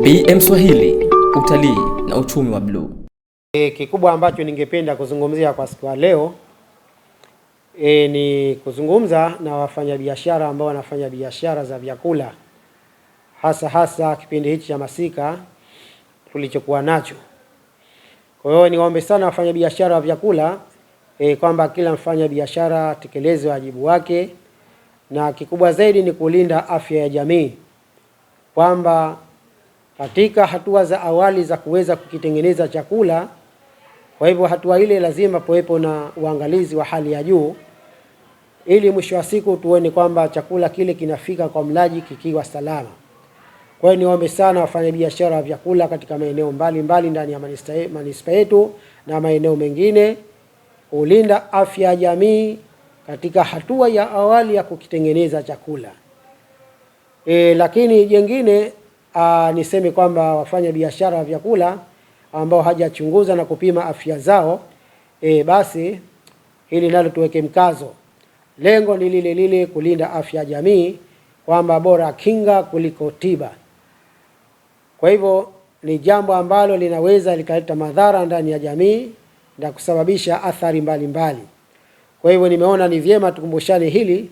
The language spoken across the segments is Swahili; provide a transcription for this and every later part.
BM Swahili, utalii na uchumi wa bluu. Kikubwa ambacho ningependa kuzungumzia kwa siku ya leo ni kuzungumza na wafanyabiashara ambao wanafanya biashara za vyakula, hasa kipindi hichi cha masika tulichokuwa nacho. Kwa hiyo niwaombe sana wafanyabiashara wa vyakula kwamba kila mfanya biashara tekeleze wajibu wake, na kikubwa zaidi ni kulinda afya ya jamii, kwamba katika hatua za awali za kuweza kukitengeneza chakula, kwa hivyo hatua ile lazima powepo na uangalizi wa hali ya juu, ili mwisho wa siku tuone kwamba chakula kile kinafika kwa mlaji kikiwa salama. Kwa hiyo niombe sana wafanyabiashara wa vyakula katika maeneo mbalimbali ndani ya manispaa yetu na maeneo mengine kulinda afya ya jamii katika hatua ya awali ya kukitengeneza chakula. Lakini jengine niseme kwamba wafanya biashara wa vyakula ambao hajachunguza na kupima afya zao, basi hili nalo tuweke mkazo. Lengo ni lile kulinda afya ya jamii, kwamba bora kinga kuliko tiba. Kwa hivyo ni jambo ambalo linaweza likaleta madhara ndani ya jamii na kusababisha athari mbalimbali. Kwa hivyo nimeona ni vyema tukumbushane hili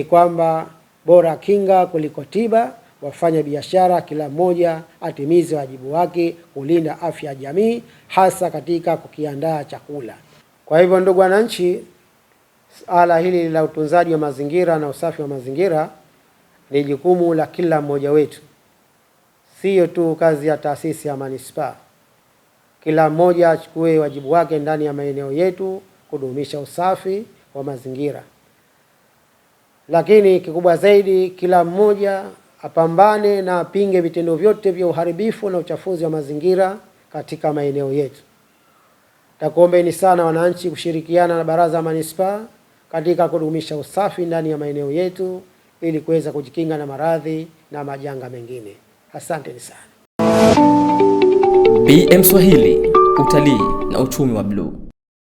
kwamba bora kinga kuliko tiba. Wafanya biashara kila mmoja atimize wajibu wake kulinda afya ya jamii, hasa katika kukiandaa chakula. Kwa hivyo ndugu wananchi, suala hili la utunzaji wa mazingira na usafi wa mazingira ni jukumu la kila mmoja wetu, sio tu kazi ya taasisi ya manispaa. Kila mmoja achukue wajibu wake ndani ya maeneo yetu kudumisha usafi wa mazingira. Lakini kikubwa zaidi, kila mmoja apambane na apinge vitendo vyote vya uharibifu na uchafuzi wa mazingira katika maeneo yetu. Takuombeni sana wananchi kushirikiana na baraza la manispaa katika kudumisha usafi ndani ya maeneo yetu ili kuweza kujikinga na maradhi na majanga mengine. Asanteni sana. BM Swahili, utalii na uchumi wa bluu.